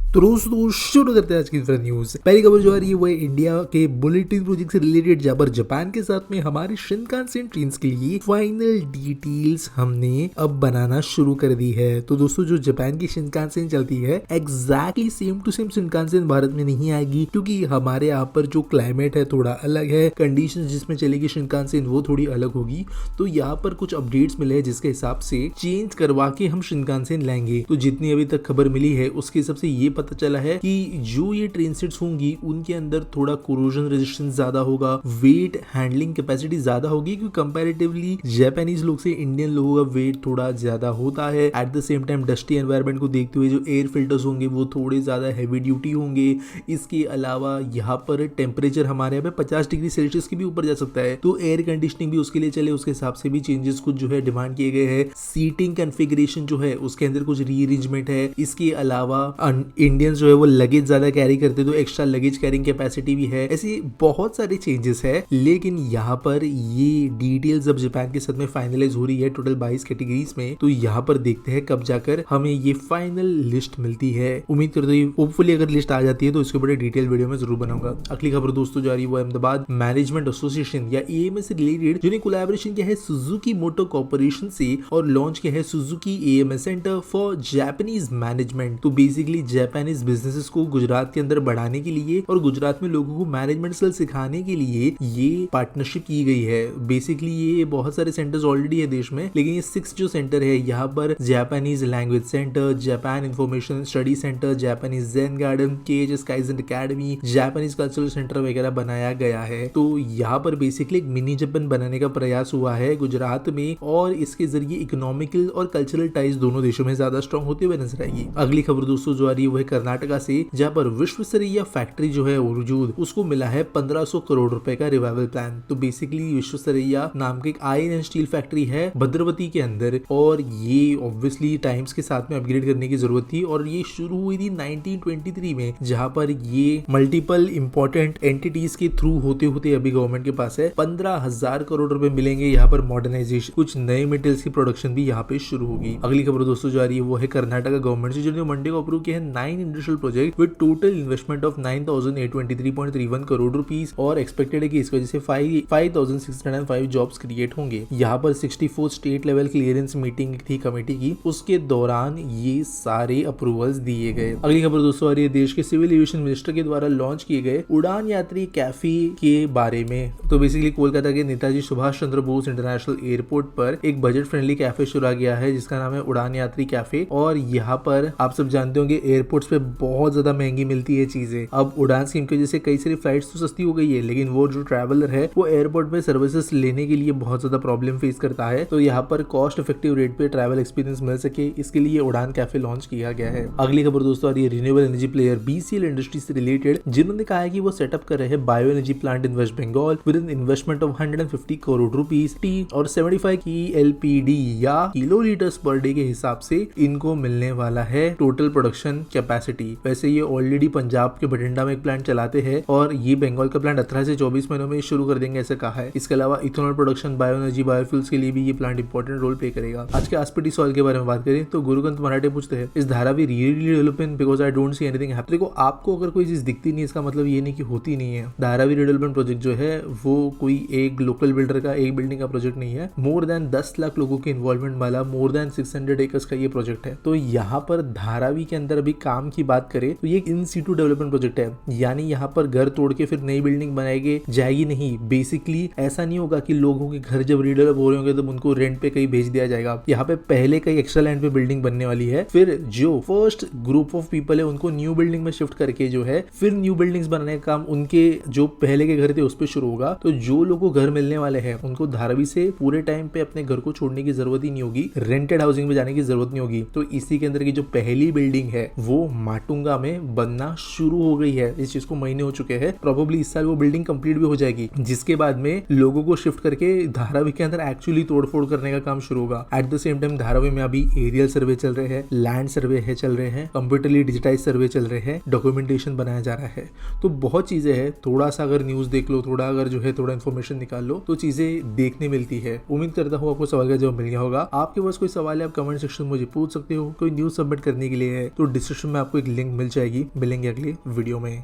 तो दोस्तों शुरू करते हैं आज की न्यूज। पहली खबर जो आ रही है वो है इंडिया के बुलेटिन प्रोजेक्ट से रिलेटेड, जहां पर जापान के साथ में हमारे शिनकानसेन ट्रेन्स के लिए फाइनल डिटेल्स हमने अब बनाना शुरू कर दी है। तो दोस्तों जो जापान की शिनकानसेन चलती है exactly same to same Shinkansen Bharat में नहीं आएगी, क्योंकि हमारे यहाँ पर जो क्लाइमेट है थोड़ा अलग है, कंडीशन जिसमें चलेगी शिनकानसेन वो थोड़ी अलग होगी। तो यहाँ पर कुछ अपडेट्स मिले हैं जिसके हिसाब से चेंज करवा के हम शिनकानसेन लाएंगे। तो जितनी अभी तक खबर मिली है उसके हिसाब से ये पता चला है कि जो ये ट्रेन सेट्स होंगी उनके अंदर थोड़ा कोरोजन रेजिस्टेंस ज्यादा होगा, वेट हैंडलिंग कैपेसिटी ज्यादा होगी, क्योंकि कंपैरेटिवली जापानीज लोग से इंडियन लोगों का वेट थोड़ा ज्यादा होता है। At the same time dusty environment को देखते हुए जो एयर फिल्टर्स होंगे वो थोड़े ज्यादा हैवी ड्यूटी होंगे। इसके अलावा यहाँ पर टेम्परेचर हमारे यहाँ पे 50 डिग्री सेल्सियस के भी ऊपर जा सकता है, तो एयर कंडीशनिंग भी उसके लिए चले, उसके हिसाब से भी चेंजेस कुछ जो है डिमांड किए गए हैं। सीटिंग कॉन्फ़िगरेशन जो है उसके अंदर कुछ रीअरेंजमेंट है। इसके अलावा इंडियंस जो है वो लगेज ज्यादा कैरी करते तो एक्स्ट्रा लगेज कैरिंग कैपेसिटी भी है। ऐसे बहुत सारे चेंजेस है, लेकिन यहाँ पर ये डिटेल्स जब जापान के साथ में फाइनलाइज हो रही है टोटल 22 कैटेगरीज में, तो यहाँ पर देखते हैं कब जाकर हमें ये फाइनल लिस्ट मिलती है। उम्मीद करते हैं होपफुली अगर लिस्ट आ जाती है तो इसके बड़े डिटेल वीडियो में जरूर बनाऊंगा। अगली खबर दोस्तों जा रही है वो अहमदाबाद मैनेजमेंट एसोसिएशन या एएमए से रिलेटेड, जिन्हें कोलैबोरेशन किया है सुजुकी मोटर कॉर्पोरेशन से और लॉन्च किया है Suzuki AMA centre for Japanese management. तो बेसिकली जापानीज बिजनेसेस को गुजरात के अंदर बढ़ाने के लिए और गुजरात में लोगों को मैनेजमेंट स्किल सिखाने के लिए ये पार्टनरशिप की गई है। बेसिकली ये बहुत सारे सेंटर्स ऑलरेडी है देश में, लेकिन ये 6 जो सेंटर है यहाँ पर Japanese language centre, Japan information study centre, Japanese Zen garden, KHS kaizen academy, Japanese cultural centre वगैरह बनाया गया है। तो यहाँ पर बेसिकली एक मिनी जापान बनाने का प्रयास हुआ है गुजरात में, और इसके जरिए इकोनॉमिकल और कल्चरल टाइज दोनों देशों में ज्यादा स्ट्रॉन्ग होते हुए नजर आएगी। अगली खबर दोस्तों जो आ रही है वो है कर्नाटका से, जहाँ पर विश्व स्तरीय फैक्ट्री जो है वजूद उसको मिला है 1500 करोड़ रुपए का रिवाइवल प्लान। तो बेसिकली विश्व स्तरीय नाम के एक आयरन एंड स्टील फैक्ट्री है भद्रवती के अंदर, और ये ऑब्वियसली टाइम्स के साथ में अपग्रेड करने की जरूरत थी, और ये शुरू हुई थी 1923 में, जहाँ पर ये मल्टीपल इंपॉर्टेंट एंटिटीज के थ्रू होते होते अभी गवर्नमेंट के पास है 15,000 करोड़ रुपए मिलेंगे यहाँ पर मॉडर्नाइजेशन, कुछ नए मटेरियल्स की प्रोडक्शन भी यहाँ पे शुरू होगी। अगली खबर दोस्तों जो आ रही है वो है कर्नाटक गवर्नमेंट से, जिन्होंने मंडे को अप्रूव किया है 9 industrial project with total investment of 9,823.31 crore rupees, और एक्सपेक्टेड है कि इस वजह से 5,605 जॉब्स क्रिएट होंगे। यहाँ पर 64 स्टेट लेवल क्लियरेंस मीटिंग थी कमेटी की, उसके दौरान ये सारे अप्रूवल्स दिए गए। अगली खबर दोस्तों आ रही है देश के सिविल एविएशन मिनिस्टर के द्वारा लॉन्च किए गए उड़ान यात्री कैफे के बारे में। तो बेसिकली कोलकाता के नेताजी सुभाष चंद्र बोस इंटरनेशनल एयरपोर्ट पर एक बजट फ्रेंडली कैफे शुरू किया है जिसका नाम है उड़ान यात्री कैफे, और यहाँ पर आप सब जानते होंगे एयरपोर्ट्स पे बहुत ज्यादा महंगी मिलती है चीजें। अब उड़ान स्कीम की वजह से कई सारी फ्लाइट्स तो सस्ती हो गई है, लेकिन वो जो ट्रैवलर है वो एयरपोर्ट पे सर्विसेज लेने के लिए बहुत ज्यादा प्रॉब्लम फेस करता है। तो यहाँ पर कॉस्ट इफेक्टिव रेट पे ट्रैवल एक्सपीरियंस मिल सके, इसके लिए उड़ान कैफे लॉन्च किया गया है। अगली खबर दोस्तों आ रही है renewable energy player BCL industry से रिलेटेड, जिन्होंने कहा है कि वो सेटअप कर रहे हैं bio energy plant in West Bengal with an investment of 150 crore rupees और 75 की एलपीडी या किलो लीटर्स पर डे के हिसाब से इनको मिलने वाला है टोटल प्रोडक्शन कैपेसिटी। वैसे ये ऑलरेडी पंजाब के बठिंडा में एक प्लांट चलाते हैं, और ये बंगाल का प्लांट 18 से 24 महीनों में शुरू कर देंगे ऐसा कहा है। इसके अलावा ethanol production, bio energy, biofuels के लिए भी ये प्लांट इंपॉर्टेंट रोल प्ले करेगा। आज के आस्पिटी सॉइल के बारे में बात करें तो गुरुकांत मराठे पूछते हैं इस Dharavi really development because I don't see anything happen. देखो आपको अगर कोई चीज दिखती नहीं इसका मतलब ये नहीं कि होती नहीं है। धारावी डेवलपमेंट प्रोजेक्ट जो है वो कोई एक लोकल बिल्डर का एक बिल्डिंग का प्रोजेक्ट नहीं है, मोर देन 10 लाख लोगों के इन्वॉल्वमेंट वाला मोर देन 600 एकर्स का ये प्रोजेक्ट है। तो यहाँ पर धारावी के अंदर अभी काम की बात करें तो ये इन सीटू डेवलपमेंट प्रोजेक्ट है, यानी यहाँ पर घर तोड़ के फिर नई बिल्डिंग बनाई जाएगी नहीं। बेसिकली ऐसा नहीं होगा कि लोगों के घर जब रीडेवलप हो रहे होंगे तब उनको रेंट पे कहीं भेज दिया जाएगा। यहाँ पे पहले कई एक्स्ट्रा लैंड पे बिल्डिंग बनने वाली है, फिर जो फर्स्ट ग्रुप ऑफ पीपल है उनको न्यू बिल्डिंग में शिफ्ट करके जो है फिर न्यू बिल्डिंग्स बनाने का काम उनके जो पहले के घर थे उस पर शुरू होगा। तो जो लोगों को घर मिलने वाले हैं उनको धारावी से पूरे टाइम पे अपने घर को छोड़ने की जरूरत ही नहीं होगी, रेंटेड हाउसिंग में जाने की जरूरत नहीं होगी। तो इसी के अंदर की जो पहली बिल्डिंग है वो माटुंगा में बनना शुरू हो गई है। इस चीज को महीने हो चुके हैं, प्रोबेबली इस साल वो बिल्डिंग कंप्लीट भी हो जाएगी, जिसके बाद में लोगों को शिफ्ट करके धारावी के अंदर एक्चुअली तोड़फोड़ करने का काम शुरू होगा। At the same time Dharavi में अभी एरियल सर्वे चल रहे हैं, लैंड सर्वे है चल रहे हैं, कंप्यूटरली डिजिटाइज सर्वे चल रहे हैं, डॉक्यूमेंटेशन बनाया जा रहा है। तो बहुत चीजें हैं, थोड़ा सा अगर न्यूज देख लो, थोड़ा अगर जो है थोड़ा इन्फॉर्मेशन निकाल लो तो चीजें देखने मिलती है। उम्मीद करता हूँ आपको सवाल का जवाब मिल गया होगा। आपके पास कोई सवाल है आप कमेंट सेक्शन में मुझे पूछ सकते हो। कोई न्यूज सबमिट करने के लिए है तो डिस्क्रिप्शन में में आपको एक लिंक मिल जाएगी। मिलेंगे अगले वीडियो में।